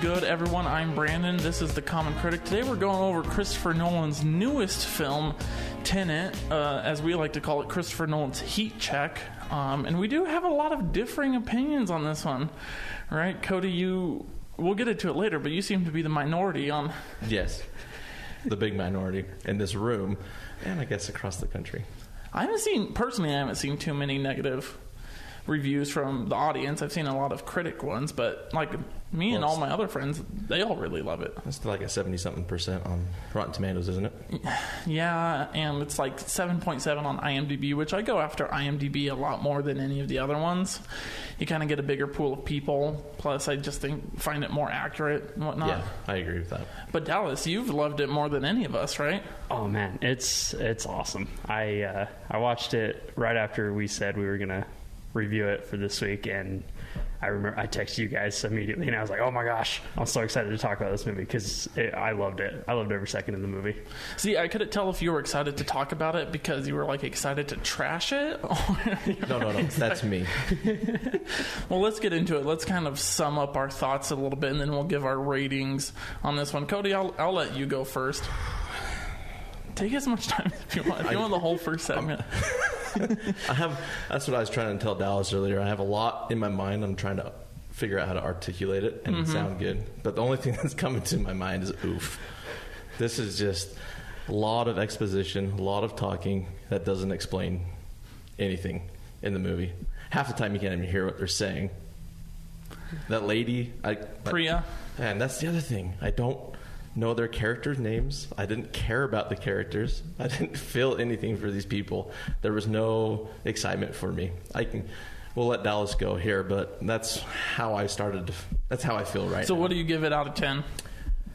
good, everyone? I'm Brandon. This is The Common Critic. Today we're going over Christopher Nolan's newest film, Tenet, as we like to call it, Christopher Nolan's heat check. And we do have a lot of differing opinions on this one, right? Cody, we'll get into it later, but you seem to be the minority on... Yes, the big minority in this room, and I guess across the country. I haven't seen too many negative reviews from the audience. I've seen a lot of critic ones, but like me and all my other friends, they all really love it. It's like a 70-something% on Rotten Tomatoes, isn't it? Yeah, and it's like 7.7 on IMDb, which I go after IMDb a lot more than any of the other ones. You kind of get a bigger pool of people. Plus, I just find it more accurate and whatnot. Yeah, I agree with that. But Dallas, you've loved it more than any of us, right? Oh man, it's awesome. I watched it right after we said we were gonna review it for this week, and I remember I texted you guys immediately, and I was like, oh my gosh, I'm so excited to talk about this movie because I loved it. I loved every second of the movie. See, I couldn't tell if you were excited to talk about it because you were like excited to trash it. No, that's me. Well, let's get into it. Let's kind of sum up our thoughts a little bit, and then we'll give our ratings on this one. Cody, I'll let you go first. Take as much time as you want. If you want the whole first segment. That's what I was trying to tell Dallas earlier. I have a lot in my mind. I'm trying to figure out how to articulate it and sound good. But the only thing that's coming to my mind is oof. This is just a lot of exposition, a lot of talking that doesn't explain anything in the movie. Half the time you can't even hear what they're saying. That lady, Priya. And that's the other thing. I don't know their characters' names. I didn't care about the characters. I didn't feel anything for these people. There was no excitement for me. We'll let Dallas go here, but that's how I started. That's how I feel right now. So what do you give it out of 10?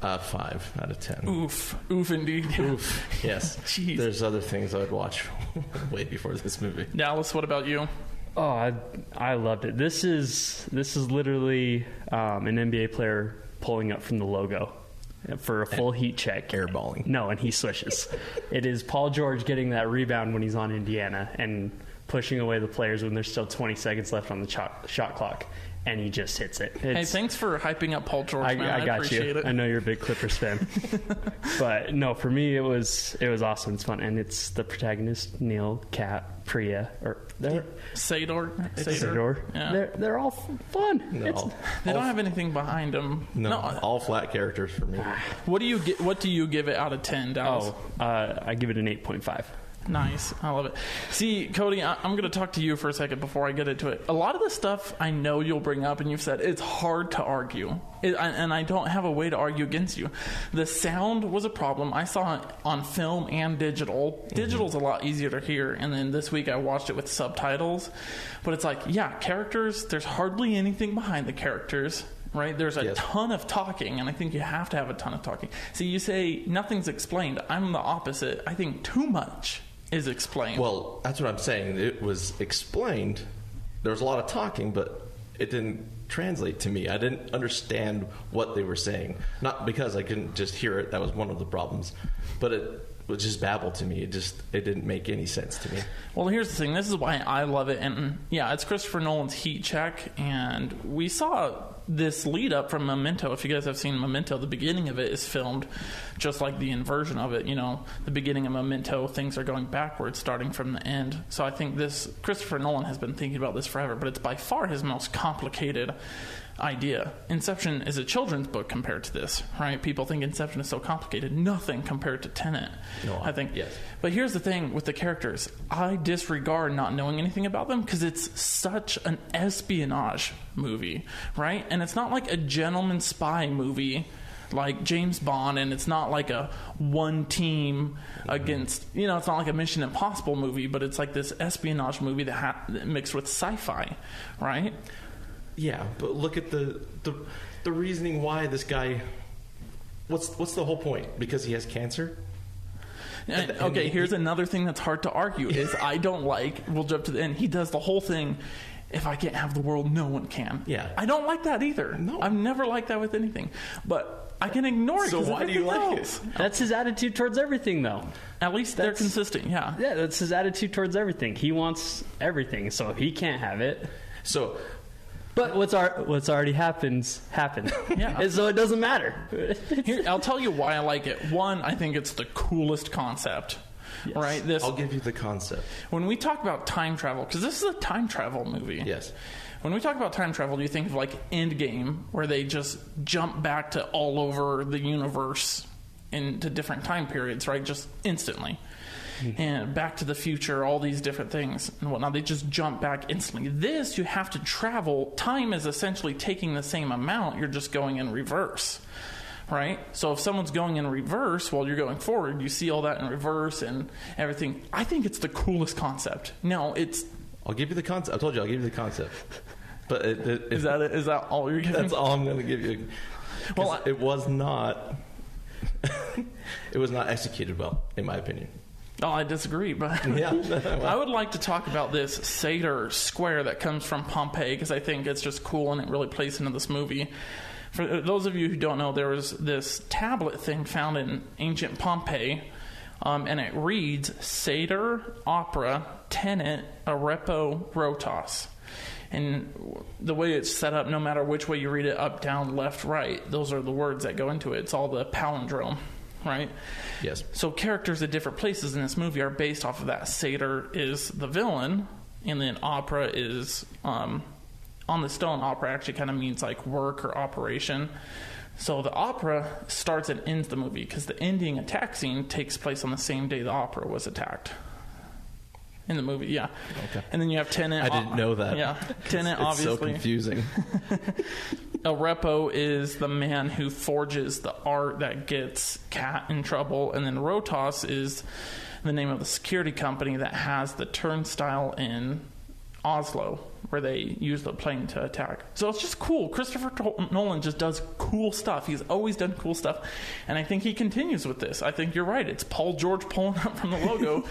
5 out of 10. Oof indeed. Oof. Yes. Jeez. There's other things I would watch way before this movie. Dallas, what about you? Oh, I loved it. This is literally an NBA player pulling up from the logo for a full heat check. Airballing. No, and he swishes. It is Paul George getting that rebound when he's on Indiana and pushing away the players when there's still 20 seconds left on the shot clock, and he just hits it. Hey, thanks for hyping up Paul George, man. I got appreciate you. it. I know you're a big Clippers fan. But no, for me, it was awesome. It's fun. And it's the protagonist, Neil, Kat, Priya, or Sador. Yeah. They're all fun. No, they don't have anything behind them. No, all flat characters for me. What do you give it out of 10, Dallas? I give it an 8.5. Nice. I love it. See, Cody, I'm going to talk to you for a second before I get into it. A lot of the stuff I know you'll bring up, and you've said it's hard to argue. And I don't have a way to argue against you. The sound was a problem. I saw it on film and digital. Digital's a lot easier to hear, and then this week I watched it with subtitles. But it's like, yeah, characters, there's hardly anything behind the characters. Right? There's a ton of talking, and I think you have to have a ton of talking. See, you say nothing's explained. I'm the opposite. I think too much is explained. Well, that's what I'm saying. It was explained. There was a lot of talking, but it didn't translate to me. I didn't understand what they were saying. Not because I couldn't just hear it. That was one of the problems. But it was just babble to me. It didn't make any sense to me. Well, here's the thing. This is why I love it. And yeah, it's Christopher Nolan's heat check. And we saw this lead up from Memento. If you guys have seen Memento, the beginning of it is filmed just like the inversion of it. You know, the beginning of Memento, things are going backwards starting from the end. So I think Christopher Nolan has been thinking about this forever, but it's by far his most complicated idea. Inception is a children's book compared to this, right? People think Inception is so complicated. Nothing compared to Tenet. No, I think. Yes. But here's the thing with the characters. I disregard not knowing anything about them because it's such an espionage movie, right? And it's not like a gentleman spy movie like James Bond, and it's not like a one team against, it's not like a Mission Impossible movie, but it's like this espionage movie that mixed with sci-fi, right? Yeah, but look at the reasoning why this guy. What's the whole point? Because he has cancer? Okay, here's another thing that's hard to argue is I don't like. We'll jump to the end. He does the whole thing. If I can't have the world, no one can. Yeah, I don't like that either. No, I've never liked that with anything. But I can ignore it. So why do you like it? That's his attitude towards everything, though. At least they're consistent. Yeah. Yeah, that's his attitude towards everything. He wants everything, so if he can't have it. So But what's already happened. Yeah. And so it doesn't matter. Here, I'll tell you why I like it. One, I think it's the coolest concept. Yes. Right? I'll give you the concept. When we talk about time travel, because this is a time travel movie. Yes. When we talk about time travel, do you think of like Endgame, where they just jump back to all over the universe into different time periods, right? Just instantly. And Back to the Future, all these different things and whatnot. They just jump back instantly. This, you have to travel. Time is essentially taking the same amount. You're just going in reverse, right? So if someone's going in reverse while you're going forward, you see all that in reverse and everything. I think it's the coolest concept. No, it's... I'll give you the concept. I told you I'll give you the concept. But is that all you're giving? That's all I'm going to give you. Well, it was not... it was not executed well, in my opinion. Oh, I disagree, but yeah. I would like to talk about this Sator Square that comes from Pompeii, because I think it's just cool and it really plays into this movie. For those of you who don't know, there was this tablet thing found in ancient Pompeii, and it reads Sator, Opera, Tenet, Arepo, Rotos. And the way it's set up, no matter which way you read it, up, down, left, right, those are the words that go into it. It's all the palindrome. Right? Yes. So characters at different places in this movie are based off of that. Satyr is the villain, and then opera is on the stone. Opera actually kind of means like work or operation. So the opera starts and ends the movie, because the ending attack scene takes place on the same day the opera was attacked. In the movie, yeah. Okay. And then you have Tenet. I didn't know that. Yeah. Tenet, it's obviously. so confusing. Arepo is the man who forges the art that gets Kat in trouble. And then Rotos is the name of the security company that has the turnstile in Oslo, where they use the plane to attack. So it's just cool. Christopher Nolan just does cool stuff. He's always done cool stuff. And I think he continues with this. I think you're right. It's Paul George pulling up from the logo,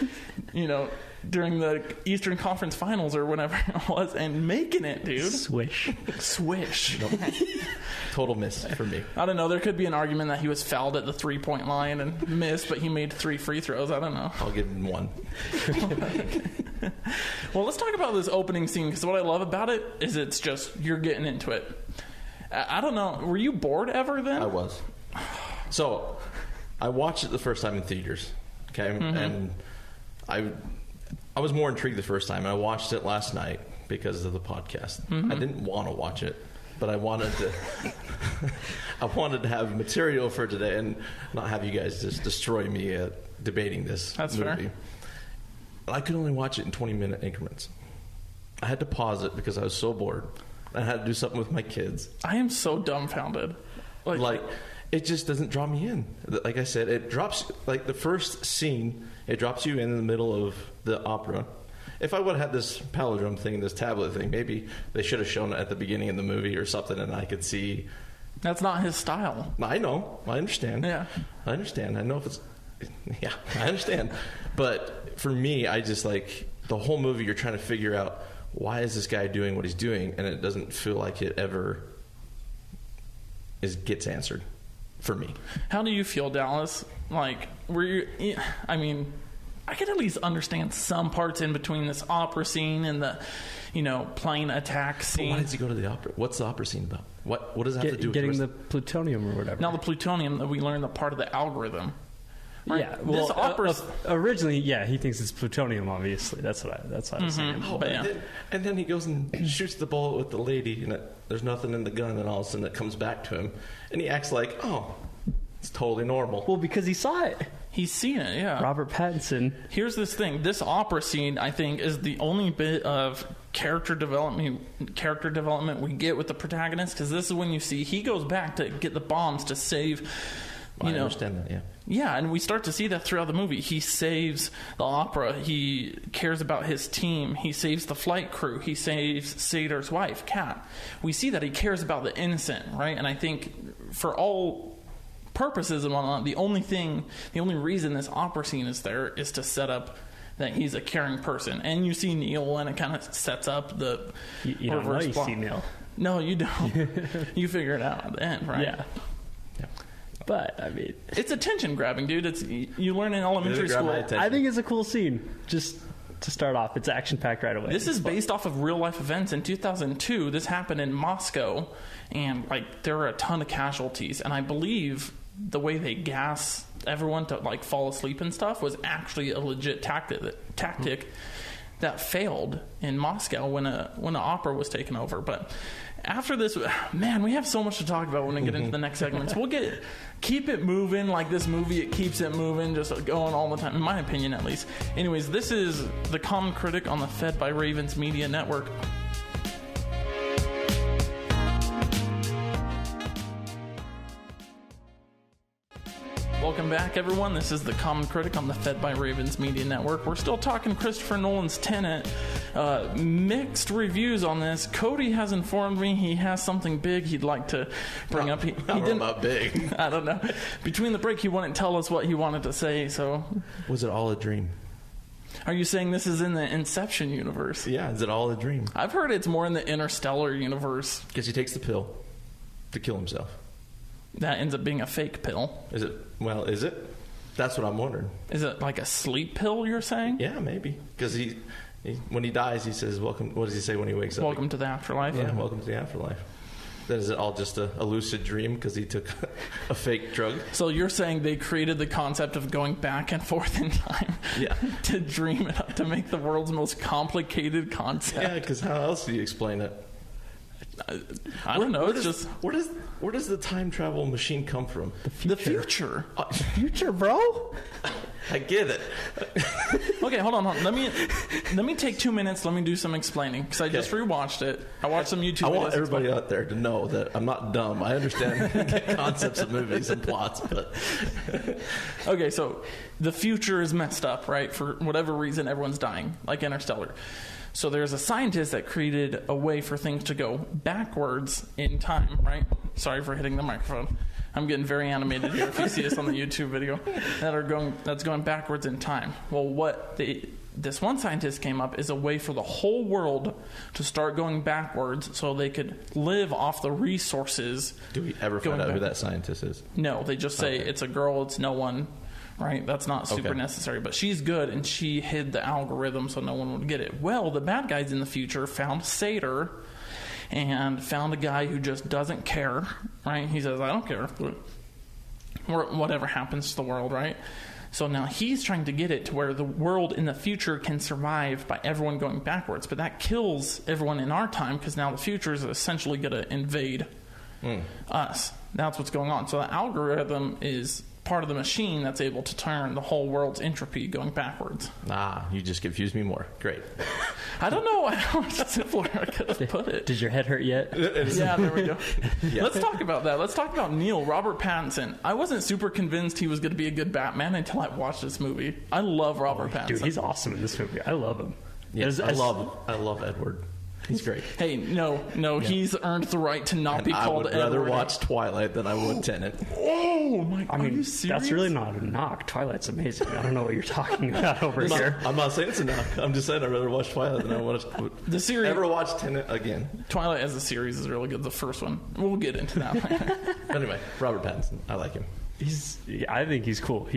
during the Eastern Conference Finals or whenever it was, and making it, dude. Swish. Nope. Total miss for me. I don't know. There could be an argument that he was fouled at the 3-point line and missed, but he made 3 free throws. I don't know. I'll give him 1. Well, let's talk about this opening scene, because what I love about it is it's just, you're getting into it. I don't know. Were you bored ever then? I was. So, I watched it the first time in theaters. Okay? Mm-hmm. And I was more intrigued the first time, and I watched it last night because of the podcast. Mm-hmm. I didn't want to watch it, but I wanted to. I wanted to have material for today and not have you guys just destroy me debating this That's movie. Fair. I could only watch it in 20-minute increments. I had to pause it because I was so bored. I had to do something with my kids. I am so dumbfounded. Like it just doesn't draw me in. Like I said, it drops, like the first scene, it drops you in the middle of the opera. If I would have had this palindrome thing, this tablet thing, maybe they should have shown it at the beginning of the movie or something, and I could see. That's not his style. I know. I understand. Yeah. I understand. I know if it's. Yeah, I understand. But for me, I just like the whole movie, you're trying to figure out why is this guy doing what he's doing, and it doesn't feel like it ever gets answered. For me. How do you feel, Dallas? Like, were you? I mean, I could at least understand some parts in between this opera scene and the, plane attack scene. But why does he go to the opera? What's the opera scene about? What does that have to do with getting the plutonium or whatever? Now the plutonium that we learned the part of the algorithm. Right? Yeah, well, this opera's originally, he thinks it's plutonium. Obviously, that's what I was saying. Oh, and then he goes and shoots the bullet with the lady, and there's nothing in the gun, and all of a sudden it comes back to him, and he acts like, oh, it's totally normal. Well, because he saw it. He's seen it, yeah. Robert Pattinson. Here's this thing. This opera scene, I think, is the only bit of character development we get with the protagonist, because this is when you see he goes back to get the bombs to save. I understand that, yeah. Yeah, and we start to see that throughout the movie. He saves the opera. He cares about his team. He saves the flight crew. He saves Satyr's wife, Kat. We see that he cares about the innocent, right? And I think for all purposes and whatnot, the only reason this opera scene is there is to set up that he's a caring person. And you see Neil, and it kind of sets up the you don't know you see Neil. No, you don't. You figure it out at the end, right? Yeah. But I mean, it's attention grabbing, dude. It's you learn in elementary school. I think it's a cool scene. Just to start off. It's action-packed right away. This is based off of real-life events. In 2002, this happened in Moscow, and there were a ton of casualties. And I believe the way they gas everyone to fall asleep and stuff was actually a legit tactic that failed in Moscow when an opera was taken over. But after this, man, we have so much to talk about when we get into the next segments. We'll keep it moving like this movie. It keeps it moving, just going all the time, in my opinion, at least. Anyways, this is The Common Critic on the Fed by Ravens Media Network. Welcome back, everyone. This is The Common Critic on the Fed by Ravens Media Network. We're still talking Christopher Nolan's Tenet. Mixed reviews on this. Cody has informed me he has something big he'd like to bring up. He didn't about big. I don't know. Between the break, he wouldn't tell us what he wanted to say. So, was it all a dream? Are you saying this is in the Inception universe? Yeah, is it all a dream? I've heard it's more in the Interstellar universe. Because he takes the pill to kill himself. That ends up being a fake pill. Is it? Well, is it? That's what I'm wondering. Is it like a sleep pill, you're saying? Yeah, maybe. Because he when he dies, he says, welcome. What does he say when he wakes up? Welcome to the afterlife. Yeah, welcome to the afterlife. Then is it all just a lucid dream because he took a fake drug? So you're saying they created the concept of going back and forth in time to dream it up, to make the world's most complicated concept? Yeah, because how else do you explain it? I don't know. It's just where does the time travel machine come from? The future. Future, bro. I get it. Okay, hold on. Let me take 2 minutes. Let me do some explaining because I just rewatched it. I watched some YouTube. I want everybody out there to know that I'm not dumb. I understand concepts of movies and plots, but okay. So the future is messed up, right? For whatever reason, everyone's dying, like Interstellar. So there's a scientist that created a way for things to go backwards in time, right? Sorry for hitting the microphone. I'm getting very animated here if you see this on the YouTube video. That's going backwards in time. Well, this one scientist came up is a way for the whole world to start going backwards so they could live off the resources. Do we ever find out who that scientist is? No, they just say it's a girl, it's no one. Right, that's not super necessary, but she's good, and she hid the algorithm so no one would get it. Well, the bad guys in the future found Sator and found a guy who just doesn't care. Right, he says, "I don't care, whatever happens to the world." Right, so now he's trying to get it to where the world in the future can survive by everyone going backwards, but that kills everyone in our time because now the future is essentially going to invade us. That's what's going on. So the algorithm is part of the machine that's able to turn the whole world's entropy going backwards. You just confused me more. Great. I don't know how much simpler I could have put it. Did your head hurt yet? Yeah, there we go. Yeah. Let's talk about that. Let's talk about Neil, Robert Pattinson. I wasn't super convinced he was going to be a good Batman until I watched this movie. I love Robert Pattinson. Dude, he's awesome in this movie. I love him. Yes, I love Edward. He's great. Hey, no, he's earned the right to not be called Edward. I would rather watch Twilight than I would Tenet. Oh my! I mean, are you serious? That's really not a knock. Twilight's amazing. I don't know what you're talking about over here. I'm not saying it's a knock. I'm just saying I'd rather watch Twilight than I watch the series. Ever watch Tenet again? Twilight as a series is really good. The first one. We'll get into that later. Anyway, Robert Pattinson. I like him. I think he's cool.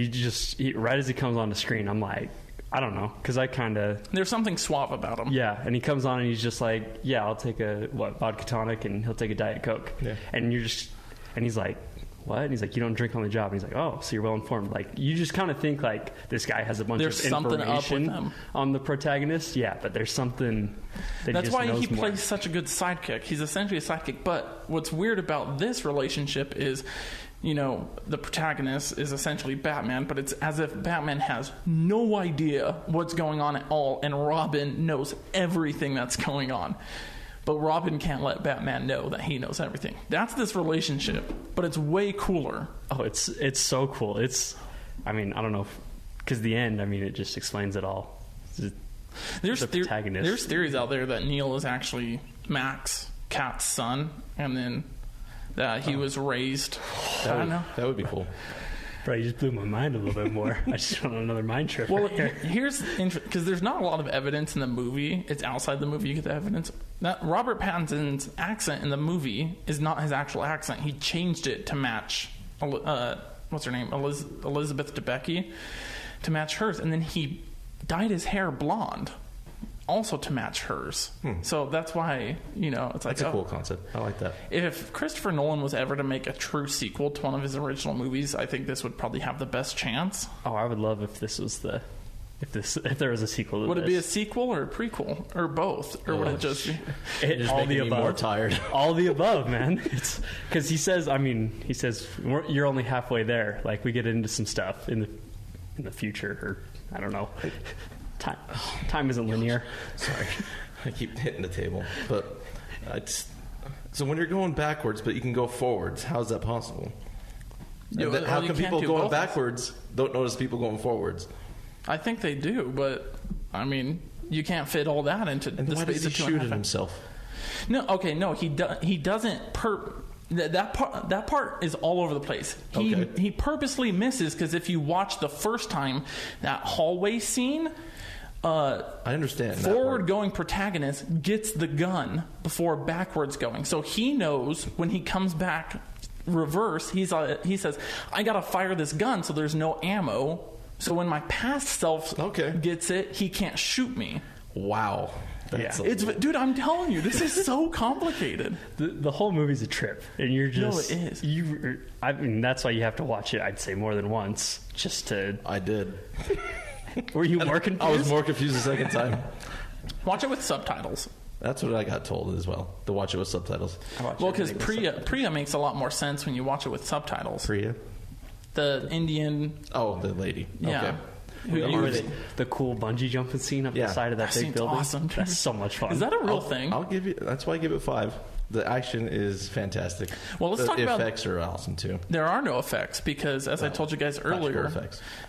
Right as he comes on the screen, I'm like, I don't know, because I kind of... There's something suave about him. Yeah, and he comes on and he's just like, yeah, I'll take a, vodka tonic, and he'll take a Diet Coke. Yeah. And he's like, what? And he's like, you don't drink on the job. And he's like, oh, so you're well informed. Like, you just kind of think like this guy has a bunch of information on the protagonist. Yeah, but there's something that's why he plays such a good sidekick. He's essentially a sidekick. But what's weird about this relationship is, the protagonist is essentially Batman, but it's as if Batman has no idea what's going on at all, and Robin knows everything that's going on. But Robin can't let Batman know that he knows everything. That's this relationship, but it's way cooler. Oh, it's so cool. I don't know, because the end, it just explains it all. There's theories out there that Neil is actually Max, Cat's son, and then that he was raised. I don't know. That would be cool. Bro, you just blew my mind a little bit more. I just want another mind trip. Well, here's because there's not a lot of evidence in the movie. It's outside the movie you get the evidence. That Robert Pattinson's accent in the movie is not his actual accent. He changed it to match what's her name, Elizabeth Debicki, to match hers, and then he dyed his hair blonde, also to match hers. So that's why, it's like... That's a cool concept. I like that. If Christopher Nolan was ever to make a true sequel to one of his original movies, I think this would probably have the best chance. Oh, I would love if this was if there was a sequel to Would this. it be a sequel or a prequel? Or both? Or would it just be... Just all making the me above. more tired. All the above, man. It's because he says you're only halfway there. Like, we get into some stuff in the future, or I don't know. Time isn't linear. Sorry, I keep hitting the table. But so when you're going backwards, but you can go forwards, how is that possible? How come people going backwards don't notice people going forwards? I think they do, but I mean, you can't fit all that into the why space does he of 2.5 shoot at hours. himself? No, okay, no, he doesn't. That part is all over the place. He purposely misses, because if you watch the first time, that hallway scene, I understand. forward going protagonist gets the gun before backwards going, so he knows when he comes back reverse. He says, "I gotta fire this gun, so there's no ammo. So when my past self gets it, he can't shoot me." Wow. Dude, I'm telling you, this is so complicated. The whole movie's a trip, and you're just... No, it is. I mean, that's why you have to watch it, I'd say, more than once, just to... I did. Were you more confused? I was more confused the second time. Watch it with subtitles. That's what I got told as well, to watch it with subtitles. Well, because Priya makes a lot more sense when you watch it with subtitles. Priya? The Indian... Oh, the lady. Yeah. Okay. The cool bungee jumping scene up the side of that big scene's building. Awesome. That's so much fun. Is that a real thing? I'll give you. That's why I give it 5. The action is fantastic. Well, let's talk about... The effects are awesome too. There are no effects because, as I told you guys earlier,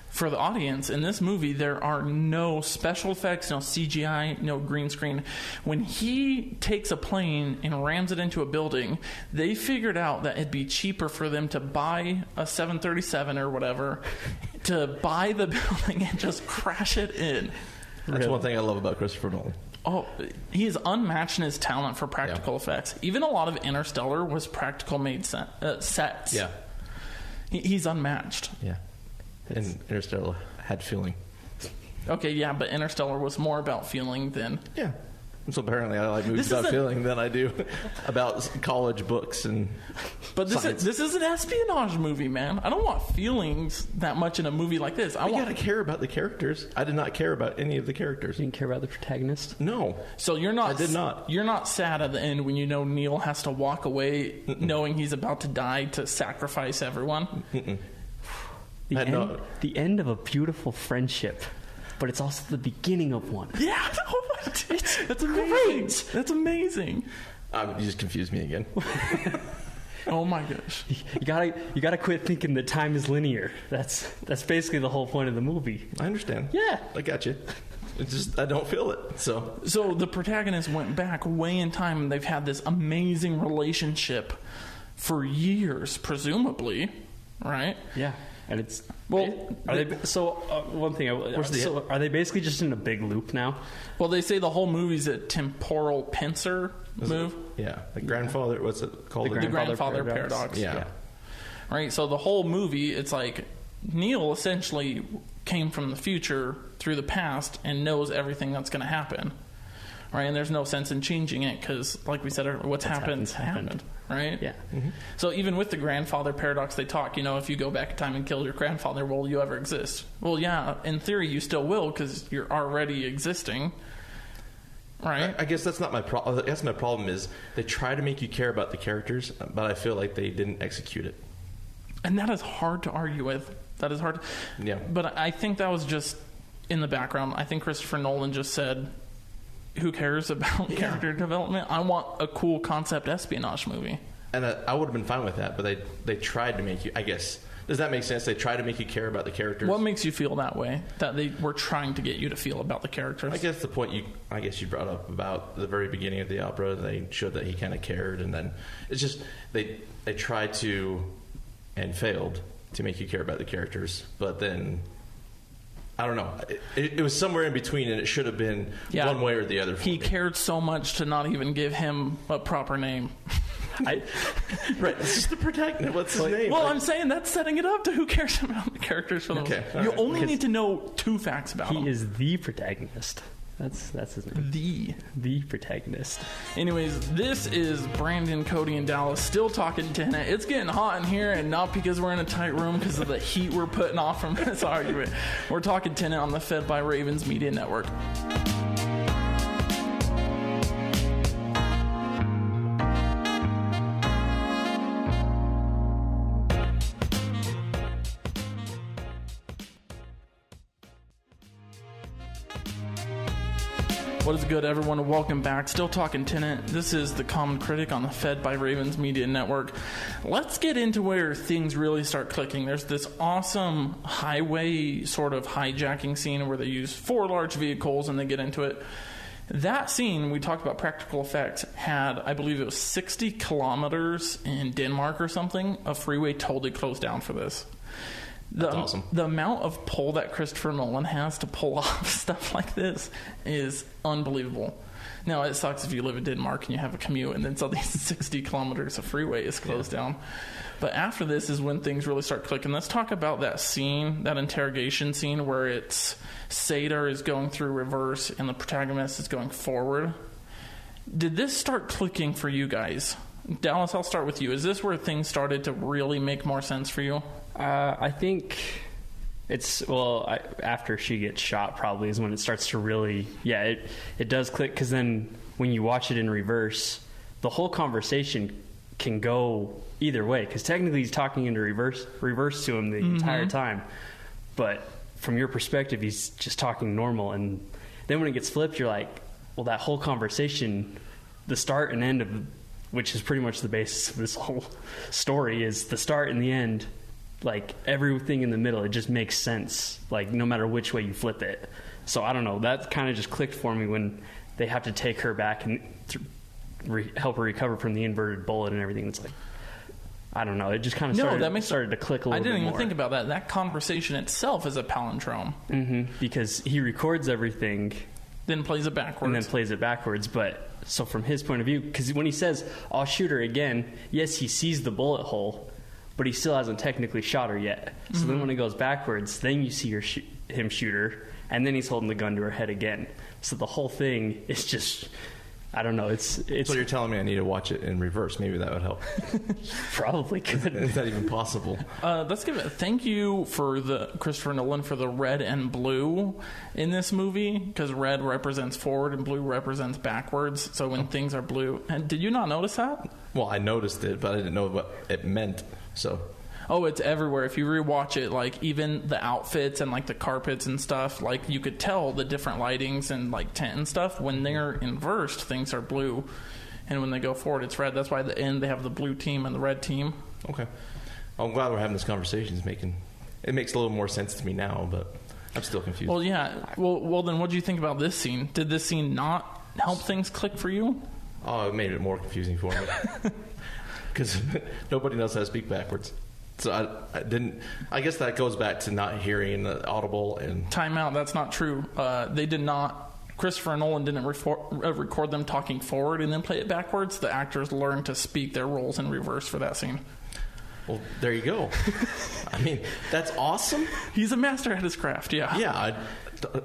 for the audience, in this movie, there are no special effects, no CGI, no green screen. When he takes a plane and rams it into a building, they figured out that it'd be cheaper for them to buy a 737 or whatever, to buy the building and just crash it in. That's one thing I love about Christopher Nolan. Oh, he is unmatched in his talent for practical effects. Even a lot of Interstellar was practical made sets. Yeah. He's unmatched. Yeah. And Interstellar had feeling. Okay, yeah, but Interstellar was more about feeling than... Yeah. So apparently I like movies about feeling than I do about college books and But this is an espionage movie, man. I don't want feelings that much in a movie like this. I gotta care about the characters. I did not care about any of the characters. You didn't care about the protagonist? No. So you're not... I did not. You're not sad at the end when you know Neil has to walk away knowing he's about to die to sacrifice everyone? The end of a beautiful friendship, but it's also the beginning of one. Yeah. That's amazing. That's amazing. You just confused me again. Oh my gosh. You gotta quit thinking that time is linear. That's basically the whole point of the movie. I understand. Yeah. I got you. It's just I don't feel it. So the protagonist went back way in time, and they've had this amazing relationship for years, presumably, right? Yeah. And it's one thing. Are they basically just in a big loop now? Well, they say the whole movie's a temporal pincer move. Yeah, the grandfather. What's it called? The grandfather paradox. Yeah. Right. So the whole movie, it's like Neil essentially came from the future through the past and knows everything that's going to happen. Right, and there's no sense in changing it because, like we said, what's happened. Right? Yeah. Mm-hmm. So even with the grandfather paradox, they talk, if you go back in time and kill your grandfather, will you ever exist? Well, yeah, in theory you still will because you're already existing. Right? I guess that's not my problem. I guess my problem is they try to make you care about the characters, but I feel like they didn't execute it. And that is hard to argue with. That is hard. Yeah. But I think that was just in the background. I think Christopher Nolan just said, who cares about character development? I want a cool concept espionage movie. And I would have been fine with that, but they tried to make you, I guess. Does that make sense? They try to make you care about the characters. What makes you feel that way? That they were trying to get you to feel about the characters? I guess the point you brought up about the very beginning of the opera, they showed that he kind of cared, and then it's just they tried to and failed to make you care about the characters, but then I don't know. It was somewhere in between, and it should have been one way or the other. He cared so much to not even give him a proper name. Right, it's just the protagonist. What's his name? Well, I'm saying that's setting it up to who cares about the characters from Okay, You right. only need to know 2 facts about him. He is the protagonist. That's his name. The protagonist. Anyways, this is Brandon, Cody, and Dallas still talking Tenet. It's getting hot in here, and not because we're in a tight room, because of the heat we're putting off from this argument. We're talking Tenet on the Fed by Ravens Media Network. What is good, everyone? Welcome back. Still talking Tenet. This is the Common Critic on the Fed by Ravens Media Network. Let's get into where things really start clicking. There's this awesome highway sort of hijacking scene where they use 4 large vehicles and they get into it. That scene, we talked about practical effects, had, I believe it was 60 kilometers in Denmark or something, of freeway totally closed down for this. That's awesome. The amount of pull that Christopher Nolan has to pull off stuff like this is unbelievable. Now, it sucks if you live in Denmark and you have a commute and then suddenly 60 kilometers of freeway is closed down. But after this is when things really start clicking. Let's talk about that scene, that interrogation scene where it's Sadar is going through reverse and the protagonist is going forward. Did this start clicking for you guys? Dallas, I'll start with you. Is this where things started to really make more sense for you? I think it's, after she gets shot probably is when it starts to really, it does click, because then when you watch it in reverse, the whole conversation can go either way, because technically he's talking into reverse to him the entire time, but from your perspective he's just talking normal, and then when it gets flipped you're like, well, that whole conversation, the start and end of, which is pretty much the basis of this whole story, is the start and the end. Like, everything in the middle, it just makes sense, like, no matter which way you flip it. So I don't know, that kind of just clicked for me when they have to take her back and help her recover from the inverted bullet and everything. It's like, I don't know, it just kind of started to click a little bit more. I didn't even think about that. That conversation itself is a palindrome. Because he records everything, then plays it backwards. But so from his point of view, because when he says, I'll shoot her again, yes, he sees the bullet hole, but he still hasn't technically shot her yet. So then when it goes backwards, then you see him shoot her, and then he's holding the gun to her head again. So the whole thing is just, I don't know. It's. So you're telling me I need to watch it in reverse? Maybe that would help. Probably could. Is that even possible? Let's give it. Thank you for the Christopher Nolan for the red and blue in this movie, because red represents forward and blue represents backwards. So when things are blue, and did you not notice that? Well, I noticed it, but I didn't know what it meant. So. Oh, it's everywhere. If you rewatch it, like, even the outfits and, like, the carpets and stuff, like, you could tell the different lightings and, like, tent and stuff. When they're inversed, things are blue. And when they go forward, it's red. That's why at the end they have the blue team and the red team. Okay. I'm glad we're having this conversation. It makes a little more sense to me now, but I'm still confused. Well, yeah. Well, then what do you think about this scene? Did this scene not help things click for you? Oh, it made it more confusing for me. Because nobody knows how to speak backwards. So I didn't. I guess that goes back to not hearing the audible and. Time out. That's not true. They did not. Christopher Nolan didn't record them talking forward and then play it backwards. The actors learned to speak their roles in reverse for that scene. Well, there you go. I mean, that's awesome. He's a master at his craft. Yeah. Yeah.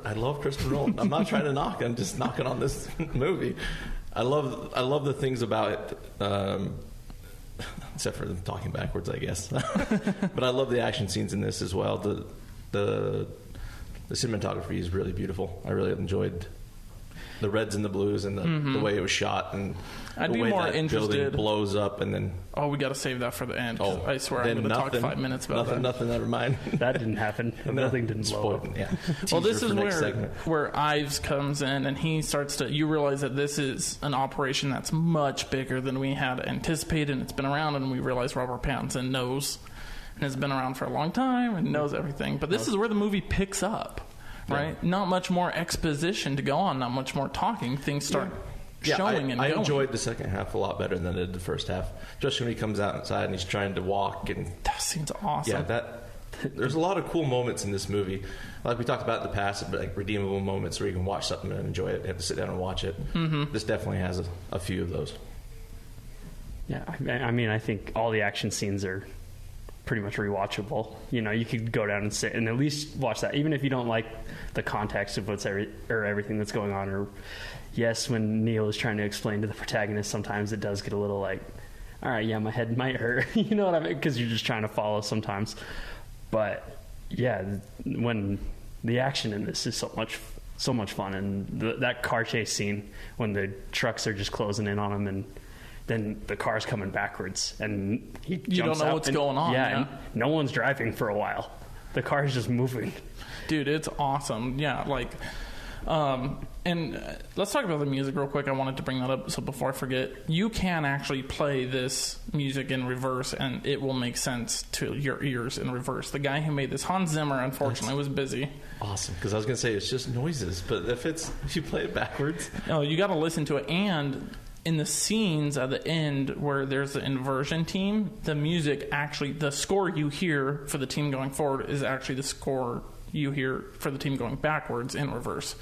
I love Christopher Nolan. I'm not trying to knock. I'm just knocking on this movie. I love the things about it. Except for them talking backwards, I guess. But I love the action scenes in this as well. The cinematography is really beautiful. I really enjoyed the reds and the blues and the way it was shot, and I'd the be way more that interested. Building blows up and then. Oh, we got to save that for the end. I swear I'm going to talk 5 minutes about that. Nothing. Never mind. That didn't happen. The building didn't blow up. Yeah. Well, this is where Ives comes in, and he starts to. You realize that this is an operation that's much bigger than we had anticipated, and it's been around, and we realize Robert Pattinson knows, and has been around for a long time, and knows everything. But this is where the movie picks up, right? Yeah. Not much more exposition to go on, not much more talking. Things start. Showing I enjoyed the second half a lot better than I did the first half. Just when he comes outside and he's trying to walk, and that seems awesome. Yeah, there's a lot of cool moments in this movie. Like we talked about in the past, like redeemable moments where you can watch something and enjoy it. You have to sit down and watch it. Mm-hmm. This definitely has a few of those. Yeah, I mean, I think all the action scenes are pretty much rewatchable. You know, you could go down and sit and at least watch that, even if you don't like the context of everything that's going on. Or yes, when Neil is trying to explain to the protagonist, sometimes it does get a little like, all right, yeah, my head might hurt. You know what I mean? Because you're just trying to follow sometimes. But yeah, when the action in this is so much fun, and that car chase scene when the trucks are just closing in on him and then the car's coming backwards and he jumps you don't know out what's going on. Yeah, and no one's driving for a while. The car's just moving. Dude, it's awesome. Yeah, like, and let's talk about the music real quick. I wanted to bring that up, so before I forget, you can actually play this music in reverse, and it will make sense to your ears in reverse. The guy who made this, Hans Zimmer, unfortunately, was busy. Awesome, because I was going to say it's just noises, but if you play it backwards, no, you got to listen to it. And in the scenes at the end where there's the inversion team, the music actually, the score you hear for the team going forward is actually the score you hear for the team going backwards in reverse.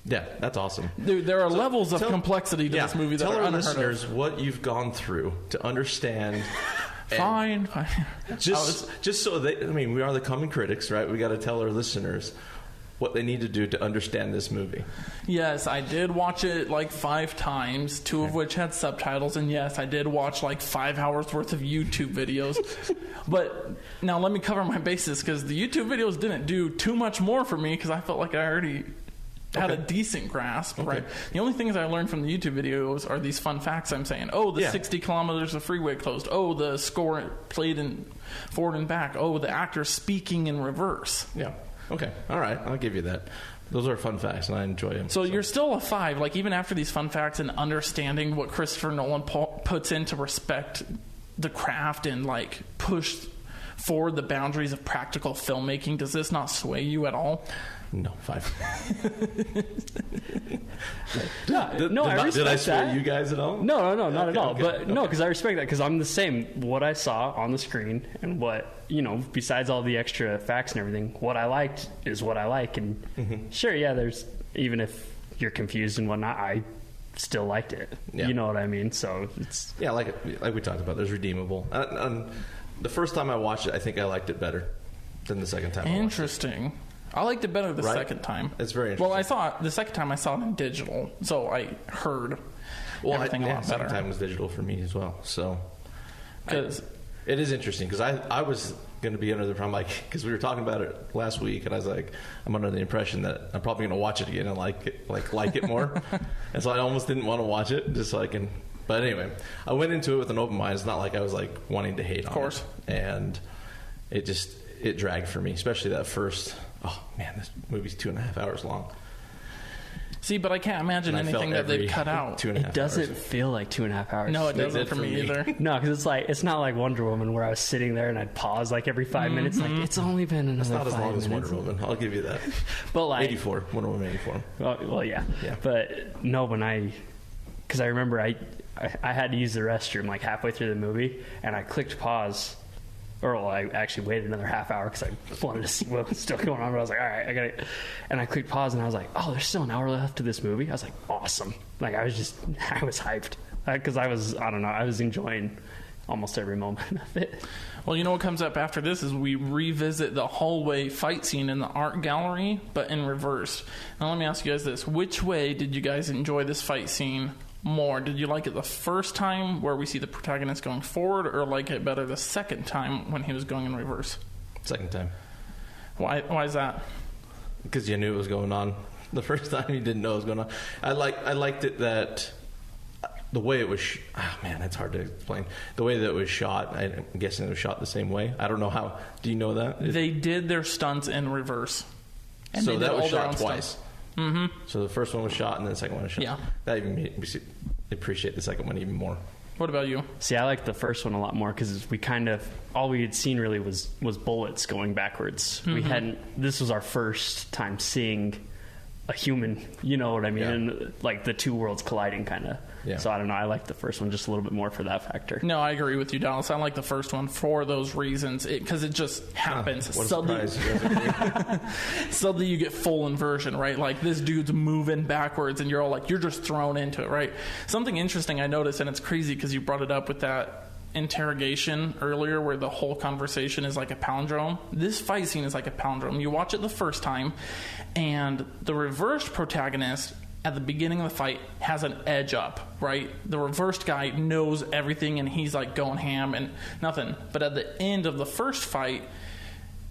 Yeah, that's awesome. Dude, there are levels of complexity to this movie that tell are our unheard listeners of. what you've gone through to understand. Fine. Just so they, I mean, we are the common critics, right? We got to tell our listeners what they need to do to understand this movie. Yes, I did watch it like 5 times, 2 of which had subtitles, and yes, I did watch like 5 hours worth of YouTube videos. But now let me cover my bases, because the YouTube videos didn't do too much more for me, because I felt like I already had a decent grasp, right? The only things I learned from the YouTube videos are these fun facts I'm saying. Oh, the 60 kilometers of freeway closed. Oh, the score played in forward and back. Oh, the actor speaking in reverse. Yeah. Okay. All right. I'll give you that. Those are fun facts, and I enjoy them. So you're still a 5. Like, even after these fun facts and understanding what Christopher Nolan puts in to respect the craft and, like, push forward the boundaries of practical filmmaking, does this not sway you at all? No, 5. Did I sway you guys at all? No, not at all. Okay, But no, because I respect that, because I'm the same. What I saw on the screen and what, you know, besides all the extra facts and everything, what I liked is what I like. And sure, yeah, there's, even if you're confused and whatnot, I still liked it. Yeah. You know what I mean? So it's... Yeah, like we talked about, there's redeemable. The first time I watched it, I think I liked it better than the second time. Interesting. I liked it better the second time. It's very interesting. Well, I saw it the second time. I saw it in digital, so I heard everything a lot better. Second time was digital for me as well. So, it is interesting, because I was going to be under the problem, because we were talking about it last week, and I was like, I'm under the impression that I'm probably going to watch it again and like it more, and so I almost didn't want to watch it just so I can. But anyway, I went into it with an open mind. It's not like I was like wanting to hate on it. Of course. And it dragged for me, especially that first. Oh man, this movie's 2.5 hours long. See, but I can't imagine anything that they've cut out. 2.5 It doesn't feel like 2.5 hours. No, it doesn't for me either. No, because it's not like Wonder Woman where I was sitting there and I'd pause like every 5 minutes. Like, it's only been another 5 minutes. It's not as long as Wonder Woman. I'll give you that. But like 84, Wonder Woman 84. Well, yeah. But no, because I remember I had to use the restroom like halfway through the movie, and I clicked pause. Or well, I actually waited another half hour because I wanted to see what was still going on. But I was like, all right, I got it. And I clicked pause, and I was like, oh, there's still an hour left to this movie. I was like, awesome. Like I was hyped because I was enjoying almost every moment of it. Well, you know what comes up after this is we revisit the hallway fight scene in the art gallery, but in reverse. Now let me ask you guys this: which way did you guys enjoy this fight scene more? Did you like it the first time where we see the protagonist going forward, or like it better the second time when he was going in reverse? Second time. Why is that? Because you knew it was going on. The first time you didn't know it was going on. I liked it that the way it was man, that's hard to explain. The way that it was shot, I'm guessing it was shot the same way. I don't know how. Do you know that? They did their stunts in reverse. And so that was shot twice. Mm-hmm. So the first one was shot, and then the second one was shot. Yeah. That even made me appreciate the second one even more. What about you? See, I liked the first one a lot more because we kind of all we had seen really was bullets going backwards. Mm-hmm. This was our first time seeing a human, you know what I mean? Yeah. And like the two worlds colliding kind of. Yeah. So I don't know. I like the first one just a little bit more for that factor. No, I agree with you, Dallas. I like the first one for those reasons, because it just happens. What a Suddenly, surprise. You guys agree? suddenly you get full inversion, right? Like this dude's moving backwards and you're all like, you're just thrown into it, right? Something interesting I noticed, and it's crazy because you brought it up with that interrogation earlier where the whole conversation is like a palindrome. This fight scene is like a palindrome. You watch it the first time and the reversed protagonist at the beginning of the fight has an edge up, right? The reversed guy knows everything and he's like going ham and nothing. But at the end of the first fight,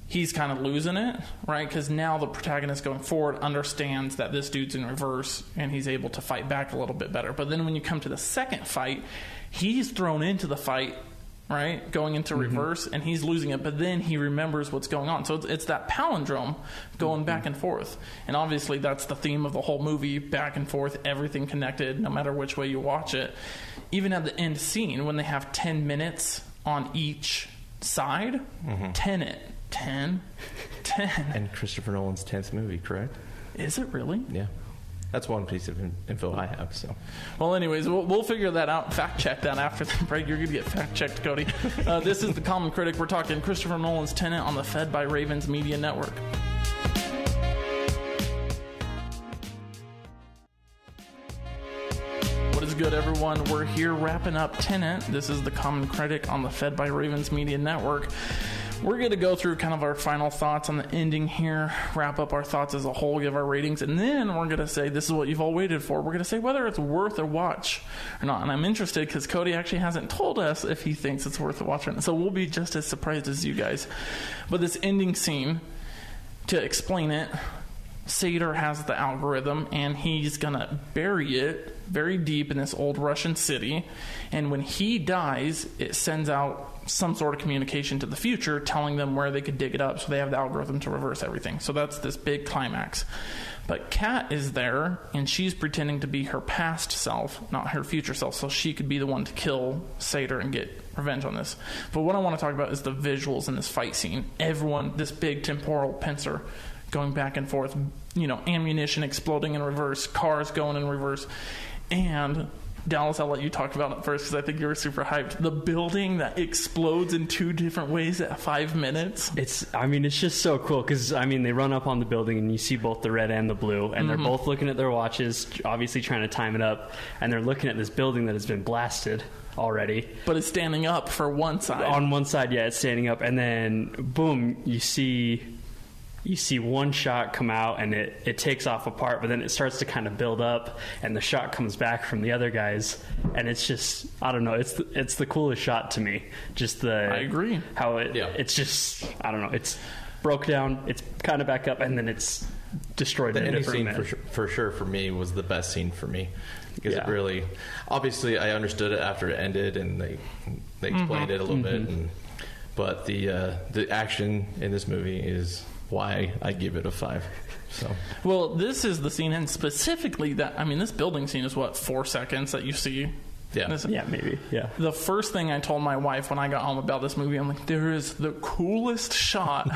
he's kind of losing it, right? Because now the protagonist going forward understands that this dude's in reverse and he's able to fight back a little bit better. But then when you come to the second fight, he's thrown into the fight, right? Going into reverse, and he's losing it, but then he remembers what's going on. So it's that palindrome going back and forth. And obviously that's the theme of the whole movie, back and forth, everything connected, no matter which way you watch it. Even at the end scene, when they have 10 minutes on each side, Tenet, 10. And Christopher Nolan's 10th movie, correct? Is it really? Yeah. That's one piece of info I have. So, well, anyways, we'll figure that out. Fact check that after the break. You're going to get fact checked, Cody. This is The Common Critic. We're talking Christopher Nolan's Tenet on the Fed by Ravens Media Network. What is good, everyone? We're here wrapping up Tenet. This is The Common Critic on the Fed by Ravens Media Network. We're going to go through kind of our final thoughts on the ending here, wrap up our thoughts as a whole, give our ratings, and then we're going to say, this is what you've all waited for. We're going to say whether it's worth a watch or not. And I'm interested because Cody actually hasn't told us if he thinks it's worth a watch or not. So we'll be just as surprised as you guys. But this ending scene, to explain it, Sator has the algorithm, and he's going to bury it very deep in this old Russian city. And when he dies, it sends out some sort of communication to the future telling them where they could dig it up, so they have the algorithm to reverse everything. So that's this big climax. But Kat is there, and she's pretending to be her past self, not her future self, so she could be the one to kill Sator and get revenge on this. But what I want to talk about is the visuals in this fight scene. Everyone, this big temporal pincer going back and forth, you know, ammunition exploding in reverse, cars going in reverse. And Dallas, I'll let you talk about it first because I think you were super hyped. The building that explodes in two different ways at 5 minutes. It's just so cool because, they run up on the building and you see both the red and the blue, and they're both looking at their watches, obviously trying to time it up, and they're looking at this building that has been blasted already. But it's standing up for one side. On one side, yeah, it's standing up, and then, boom, you see one shot come out and it takes off apart, but then it starts to kind of build up and the shot comes back from the other guys, and it's just, I don't know, it's the coolest shot to me. Just I agree. How it's just, I don't know, it's broke down, it's kind of back up, and then it's destroyed in a different scene for sure for me was the best scene for me, because it really, obviously I understood it after it ended and they explained it a little bit, but the action in this movie is why I give it a 5. So, well, this is the scene, and specifically that, this building scene is what, 4 seconds that you see? Yeah. Yeah, maybe. Yeah. The first thing I told my wife when I got home about this movie, I'm like, there is the coolest shot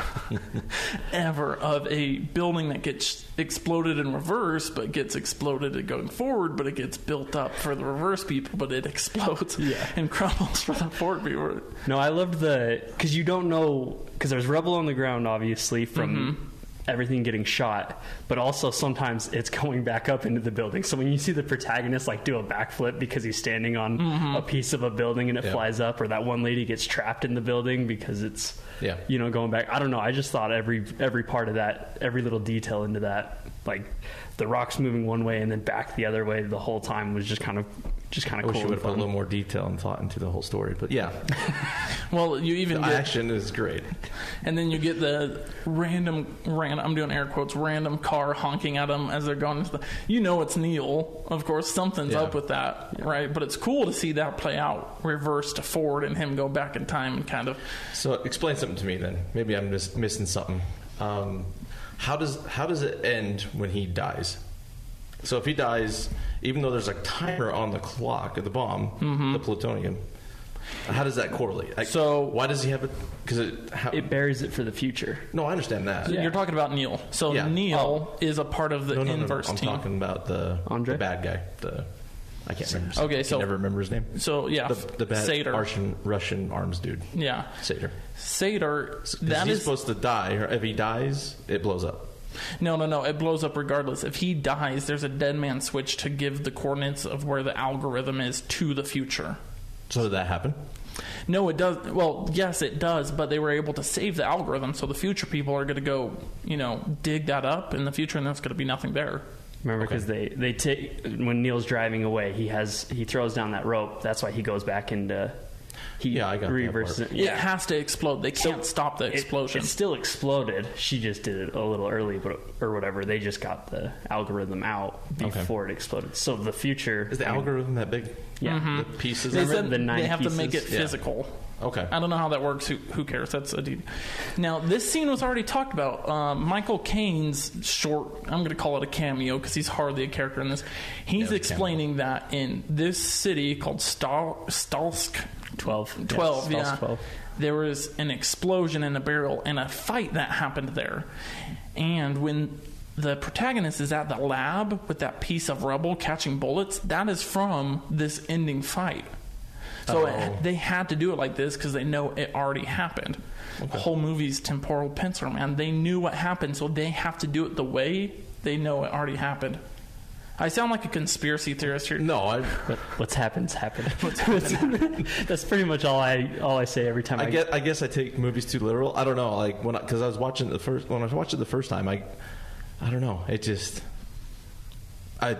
ever of a building that gets exploded in reverse, but gets exploded going forward, but it gets built up for the reverse people, but it explodes and crumbles for the forward people. No, I loved because you don't know, because there's rubble on the ground, obviously, from everything getting shot, but also sometimes it's going back up into the building. So when you see the protagonist do a backflip because he's standing on a piece of a building and it flies up, or that one lady gets trapped in the building because it's going back, I don't know, I just thought every part of that, every little detail into that, the rocks moving one way and then back the other way the whole time, was just kind of cool. I wish you would have put a little more detail and thought into the whole story, but yeah. Well, you even the action is great, and then you get the random. I'm doing air quotes. Random car honking at them as they're going. It's Neil. Of course, something's up with that, right? But it's cool to see that play out, reverse to forward, and him go back in time and kind of. So explain something to me then. Maybe I'm just missing something. How does it end when he dies? So if he dies, even though there's a timer on the clock of the bomb, the plutonium, How does that correlate? So why does he have it? Because It buries it for the future. No, I understand that. Yeah. You're talking about Neil. So Yeah. Neil is a part of the inverse I'm team. talking about the bad guy. I can't remember. Okay, I never remember his name. So yeah, the bad Sator. Russian arms dude. Yeah, Sator. Sator. He's supposed to die. Or if he dies, it blows up. No. It blows up regardless. If he dies, there's a dead man switch to give the coordinates of where the algorithm is to the future. So did that happen? No, it does. Well, yes, it does. But they were able to save the algorithm, so the future people are going to go, dig that up in the future, and there's going to be nothing there. Remember, because they take when Neil's driving away, he throws down that rope. That's why he goes back into. I got reverses that part. it. It has to explode. They can't stop the explosion. It still exploded. She just did it a little early, or whatever. They just got the algorithm out before it exploded. So the future is the algorithm that big? Yeah, the pieces. They Remember said the 9 they have pieces? to make it physical. Okay. I don't know how that works. Who cares? That's a deep. Now, this scene was already talked about. Michael Caine's short, I'm going to call it a cameo because he's hardly a character in this. He's explaining that in this city called Stalsk 12. 12, Yes, yeah. 12. There was an explosion in a barrel and a fight that happened there. And when the protagonist is at the lab with that piece of rubble catching bullets, that is from this ending fight. So they had to do it like this because they know it already happened. Okay. The whole movie's temporal pincer, man. They knew what happened, so they have to do it the way they know it already happened. I sound like a conspiracy theorist here. No, what's happened's happened. That's pretty much all I say every time. I guess I take movies too literal. I don't know, like because I was watching when I watched it the first time. I don't know. It just I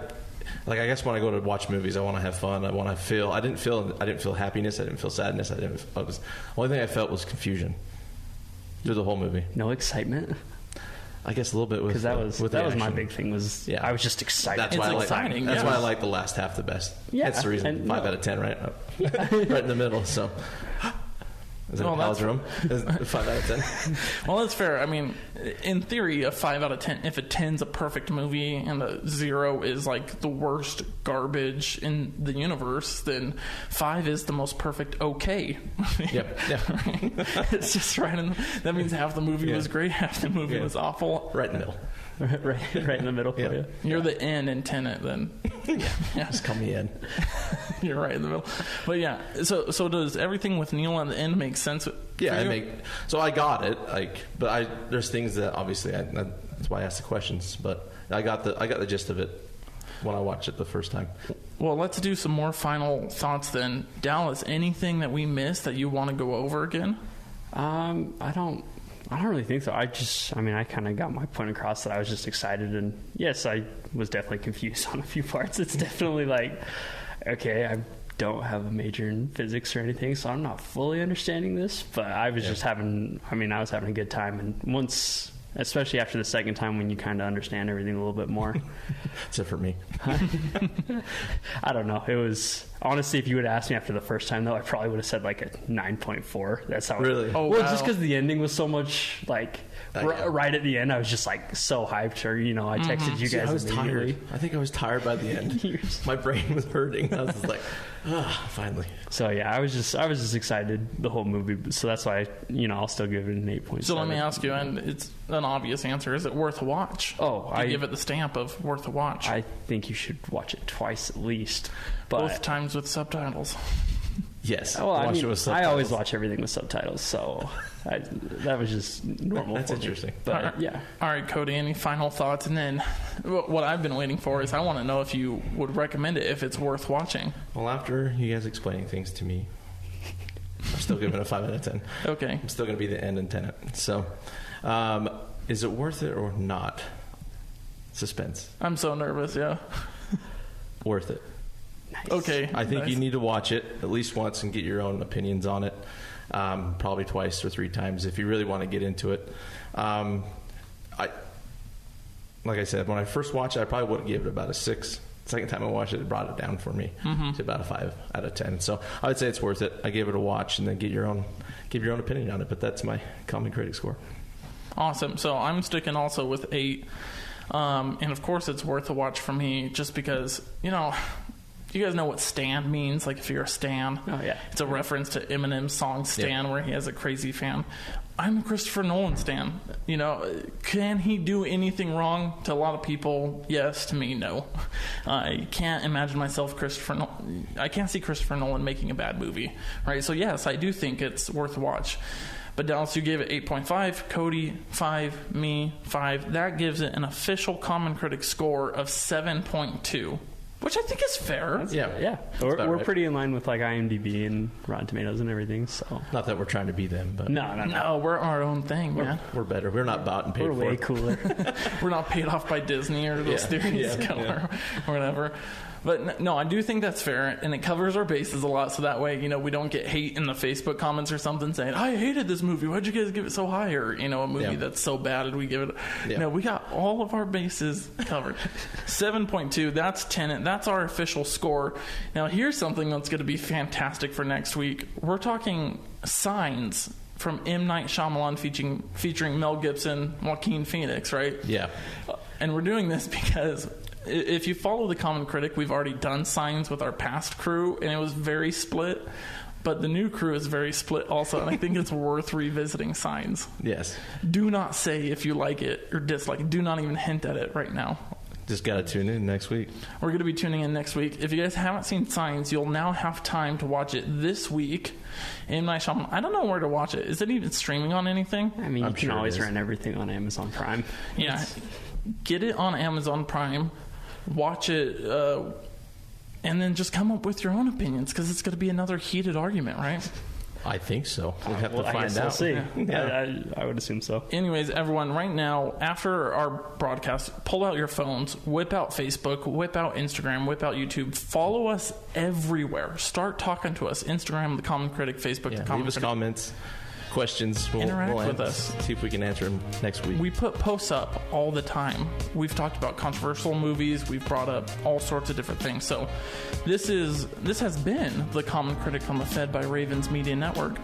guess when I go to watch movies, I want to have fun. I want to feel. I didn't feel happiness. I didn't feel sadness. The only thing I felt was confusion through the whole movie. No excitement. I guess a little bit because that was my big thing. I was just excited. That's why I like the last half the best. Yeah, that's the reason. 5 out of 10, right? Right in the middle. So. Is it a palindrome? 5 out of 10. Well, that's fair. I mean, in theory, a 5 out of 10. If a 10's a perfect movie and a 0 is like the worst garbage in the universe, then 5 is the most perfect okay. Yep. Yeah. Right? It's just right in. That means half the movie was great, half the movie was awful. Right in the middle. right in the middle for you. You're the N in Tenet, then. Yeah. Just call me in. You're right in the middle. But yeah, so does everything with Neil on the end make sense? So I got it. But there's things that obviously that's why I asked the questions. But I got the gist of it when I watched it the first time. Well, let's do some more final thoughts then. Dallas, anything that we missed that you want to go over again? I don't really think so. I kind of got my point across that I was just excited, and yes, I was definitely confused on a few parts. It's definitely like, okay, I don't have a major in physics or anything, so I'm not fully understanding this, but I was just having a good time, and once, especially after the second time when you kind of understand everything a little bit more. Except for me. I don't know. It was, honestly, if you would have asked me after the first time, though, I probably would have said like a 9.4. That's how. Really? Just because the ending was so much like right at the end, I was just like so hyped. Or I texted you guys. I was tired. I think I was tired by the end. My brain was hurting. I was just like, finally. So yeah, I was just excited the whole movie. So that's why I'll still give it an 8.7. So let me ask you, and it's an obvious answer: is it worth a watch? I give it the stamp of worth a watch. I think you should watch it twice at least. But both times with subtitles. Yes. Well, I always watch everything with subtitles, so that was just normal. That's interesting. But yeah. All right, Cody, any final thoughts? And then what I've been waiting for is I want to know if you would recommend it, if it's worth watching. Well, after you guys explaining things to me, I'm still giving it a 5 out of 10. Okay. I'm still going to be the end in Tenet. So, is it worth it or not? Suspense. I'm so nervous, yeah. Worth it. Nice. Okay. I think you need to watch it at least once and get your own opinions on it. Probably twice or 3 times if you really want to get into it. Like I said, when I first watched it, I probably would have given it about a 6. Second time I watched it, it brought it down for me to about a 5 out of 10. So I would say it's worth it. I gave it a watch and then give your own opinion on it. But that's my common critic score. Awesome. So I'm sticking also with 8. And of course, it's worth a watch for me just because, you you guys know what stan means, like if you're a stan. Oh, yeah. It's a reference to Eminem's song Stan, where he has a crazy fan. I'm a Christopher Nolan stan. You know, can he do anything wrong? To a lot of people, yes. To me, no. I can't imagine myself I can't see Christopher Nolan making a bad movie, right? So yes, I do think it's worth a watch. But Dallas, you gave it 8.5. Cody, 5. Me, 5. That gives it an official Common Critic score of 7.2. Which I think is fair. Yeah. We're pretty in line with like IMDb and Rotten Tomatoes and everything. So not that we're trying to be them, but no, we're our own thing, man. We're better. We're not bought and paid for. We're way cooler. We're not paid off by Disney or those studios or whatever. But no, I do think that's fair, and it covers our bases a lot, so that way, you know, we don't get hate in the Facebook comments or something saying, I hated this movie, why'd you guys give it so high? Or, you know, a movie that's so bad, did we give it... Yeah. No, we got all of our bases covered. 7.2, that's Tenet. That's our official score. Now, here's something that's going to be fantastic for next week. We're talking Signs from M. Night Shyamalan featuring Mel Gibson, Joaquin Phoenix, right? Yeah. And we're doing this because... if you follow the Common Critic, we've already done Signs with our past crew, and it was very split. But the new crew is very split also, and I think it's worth revisiting Signs. Yes. Do not say if you like it or dislike it. Do not even hint at it right now. Just got to tune in next week. We're going to be tuning in next week. If you guys haven't seen Signs, you'll now have time to watch it this week. M. Night Shyamalan. I don't know where to watch it. Is it even streaming on anything? I mean, you can always rent everything on Amazon Prime. Yeah. Get it on Amazon Prime. Watch it, and then just come up with your own opinions, because it's going to be another heated argument, right? I think so. We'll have to find out. We'll see. Yeah. I would assume so. Anyways, everyone, right now, after our broadcast, pull out your phones, whip out Facebook, whip out Instagram, whip out YouTube. Follow us everywhere. Start talking to us. Instagram, The Common Critic, Facebook, The Common Critic. Leave us comments. Questions. Interact with us. See if we can answer them next week. We put posts up all the time. We've talked about controversial movies. We've brought up all sorts of different things. So this has been The Common Critic on the Fed by Ravens Media Network.